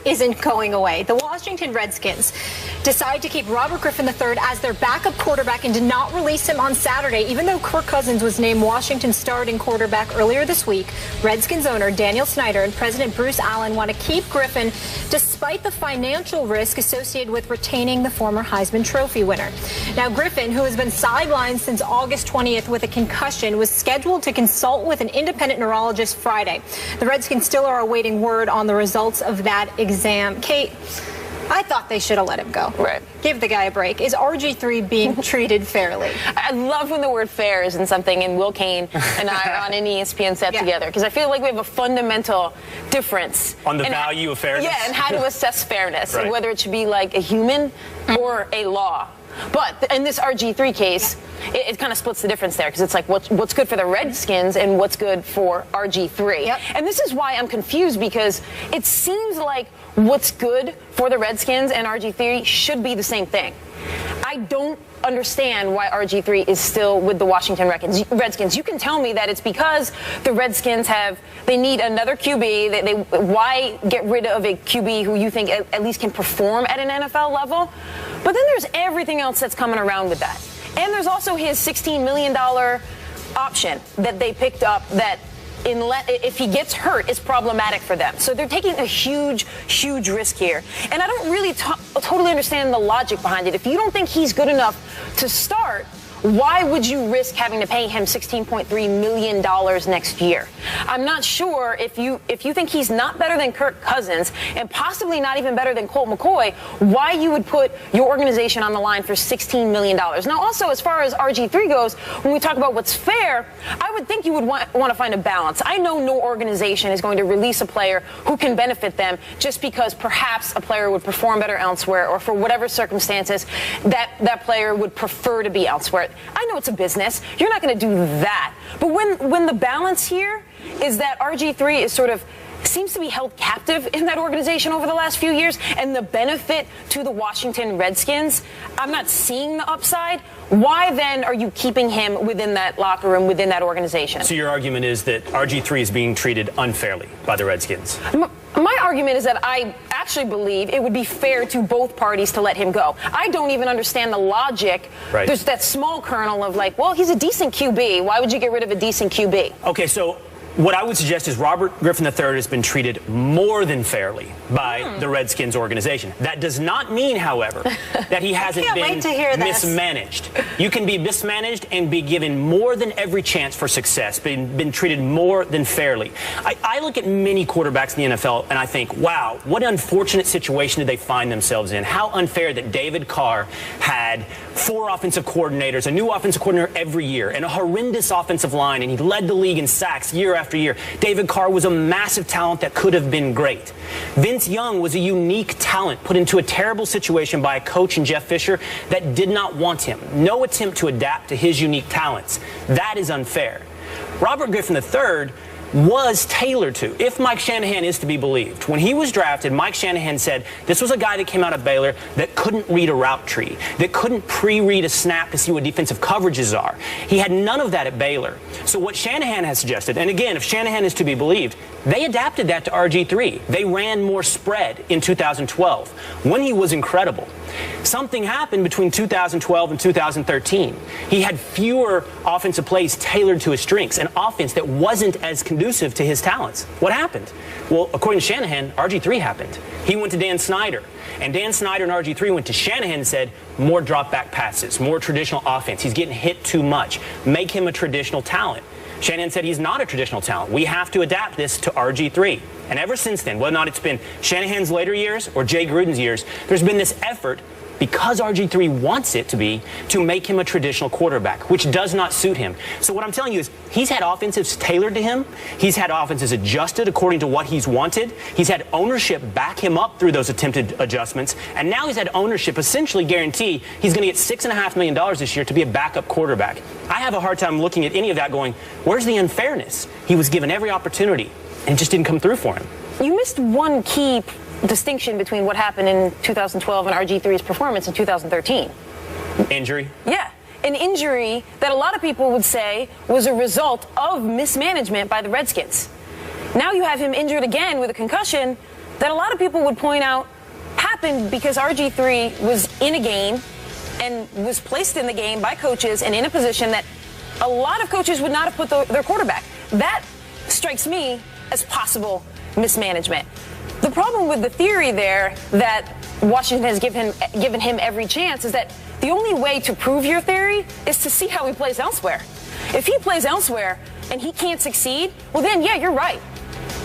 isn't going away. The Washington Redskins decide to keep Robert Griffin III as their backup quarterback and did not release him on Saturday, even though Kirk Cousins was named Washington's starting quarterback earlier this week. Redskins owner Daniel Snyder and President Bruce Allen want to keep Griffin despite the financial risk associated with retaining the former Heisman Trophy winner. Now, Griffin, who has been sidelined since August 20th with a concussion, was scheduled to consult with an independent neurologist Friday. The Redskins still are awaiting word on the results of that exam. Kate, I thought they should have let him go. Right. Give the guy a break. Is RG3 being treated fairly? I love when the word fair is in something, and Will Kane and I are on an ESPN set together, because I feel like we have a fundamental difference on the value of fairness. Yeah, and how to assess fairness, right. and whether it should be like a human or a law. But in this RG3 case, it kind of splits the difference there, because it's like what's good for the Redskins and what's good for RG3. Yep. And this is why I'm confused, because it seems like what's good for the Redskins and RG3 should be the same thing. I don't understand why RG3 is still with the Washington Redskins. You can tell me that it's because the Redskins they need another QB. Why get rid of a QB who you think at least can perform at an NFL level? But then there's everything else that's coming around with that. And there's also his $16 million option that they picked up that if he gets hurt, it's problematic for them. So they're taking a huge, huge risk here. And I don't really totally understand the logic behind it. If you don't think he's good enough to start, why would you risk having to pay him $16.3 million next year? I'm not sure if you think he's not better than Kirk Cousins and possibly not even better than Colt McCoy, why you would put your organization on the line for $16 million. Now, also, as far as RG3 goes, when we talk about what's fair, I would think you would want to find a balance. I know no organization is going to release a player who can benefit them just because perhaps a player would perform better elsewhere, or for whatever circumstances that player would prefer to be elsewhere. I know it's a business. You're not going to do that. But when the balance here is that RG3 is seems to be held captive in that organization over the last few years, and the benefit to the Washington Redskins, I'm not seeing the upside. Why then are you keeping him within that locker room, within that organization? So your argument is that RG3 is being treated unfairly by the Redskins? My argument is that I actually believe it would be fair to both parties to let him go. I don't even understand the logic. Right. There's that small kernel of well, he's a decent QB. Why would you get rid of a decent QB? Okay, so what I would suggest is Robert Griffin III has been treated more than fairly by the Redskins organization. That does not mean, however, that he hasn't been mismanaged. You can be mismanaged and be given more than every chance for success, been treated more than fairly. I look at many quarterbacks in the NFL and I think, wow, what an unfortunate situation did they find themselves in? How unfair that David Carr had 4 offensive coordinators, a new offensive coordinator every year, and a horrendous offensive line, and he led the league in sacks year after year. David Carr was a massive talent that could have been great. Vince Young was a unique talent put into a terrible situation by a coach in Jeff Fisher that did not want him. No attempt to adapt to his unique talents. That is unfair. Robert Griffin III was tailored to, if Mike Shanahan is to be believed. When he was drafted, Mike Shanahan said this was a guy that came out of Baylor that couldn't read a route tree, that couldn't pre-read a snap to see what defensive coverages are. He had none of that at Baylor. So what Shanahan has suggested, and again, if Shanahan is to be believed, they adapted that to RG3. They ran more spread in 2012 when he was incredible. Something happened between 2012 and 2013. He had fewer offensive plays tailored to his strengths, an offense that wasn't as conducive to his talents. What happened? Well, according to Shanahan, RG3 happened. He went to Dan Snyder, and Dan Snyder and RG3 went to Shanahan and said, more drop-back passes, more traditional offense. He's getting hit too much. Make him a traditional talent. Shanahan said he's not a traditional talent. We have to adapt this to RG3. And ever since then, whether or not it's been Shanahan's later years or Jay Gruden's years, there's been this effort, because RG3 wants it to be, to make him a traditional quarterback, which does not suit him. So what I'm telling you is he's had offensives tailored to him. He's had offenses adjusted according to what he's wanted. He's had ownership back him up through those attempted adjustments. And now he's had ownership essentially guarantee he's going to get $6.5 million this year to be a backup quarterback. I have a hard time looking at any of that going, where's the unfairness? He was given every opportunity and it just didn't come through for him. You missed one key distinction between what happened in 2012 and RG3's performance in 2013. Injury? Yeah. An injury that a lot of people would say was a result of mismanagement by the Redskins. Now you have him injured again with a concussion that a lot of people would point out happened because RG3 was in a game and was placed in the game by coaches and in a position that a lot of coaches would not have put their quarterback. That strikes me as possible mismanagement. The problem with the theory there that Washington has given him every chance is that the only way to prove your theory is to see how he plays elsewhere. If he plays elsewhere and he can't succeed, well then, yeah, you're right.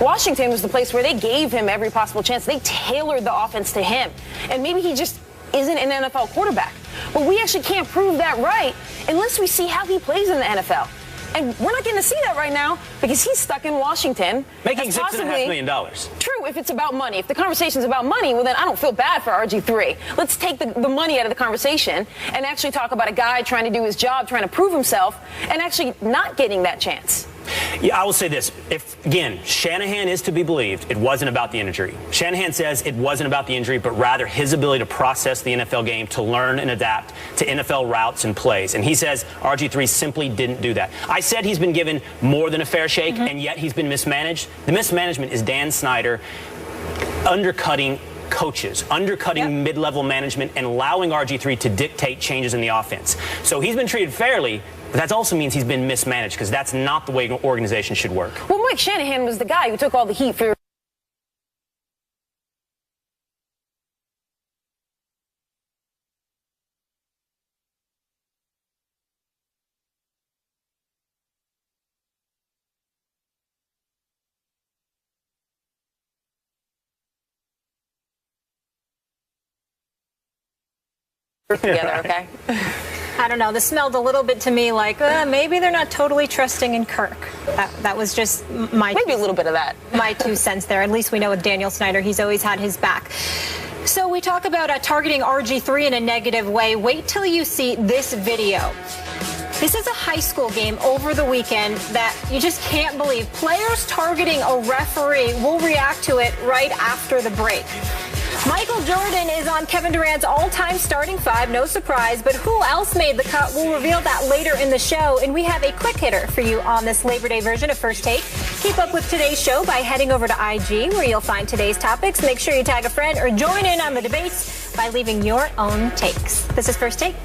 Washington was the place where they gave him every possible chance. They tailored the offense to him. And maybe he just isn't an NFL quarterback. But we actually can't prove that right unless we see how he plays in the NFL. And we're not getting to see that right now because he's stuck in Washington. Making $6.5 million. True, if it's about money. If the conversation's about money, well, then I don't feel bad for RG3. Let's take the money out of the conversation and actually talk about a guy trying to do his job, trying to prove himself, and actually not getting that chance. Yeah, I will say this. If, again, Shanahan is to be believed, it wasn't about the injury. Shanahan says it wasn't about the injury, but rather his ability to process the NFL game, to learn and adapt to NFL routes and plays. And he says RG3 simply didn't do that. I said he's been given more than a fair shake, and yet he's been mismanaged. The mismanagement is Dan Snyder undercutting coaches, undercutting mid-level management, and allowing RG3 to dictate changes in the offense. So he's been treated fairly, but that also means he's been mismanaged because that's not the way an organization should work. Well, Mike Shanahan was the guy who took all the heat for together, okay? I don't know. This smelled a little bit to me like maybe they're not totally trusting in Kirk. That was just maybe a little bit of that. My 2 cents there. At least we know with Daniel Snyder, he's always had his back. So we talk about targeting RG3 in a negative way. Wait till you see this video. This is a high school game over the weekend that you just can't believe. Players targeting a referee. We'll react to it right after the break. Michael Jordan is on Kevin Durant's all-time starting 5, no surprise, but who else made the cut? We'll reveal that later in the show, and we have a quick hitter for you on this Labor Day version of First Take. Keep up with today's show by heading over to IG, where you'll find today's topics. Make sure you tag a friend or join in on the debates by leaving your own takes. This is First Take.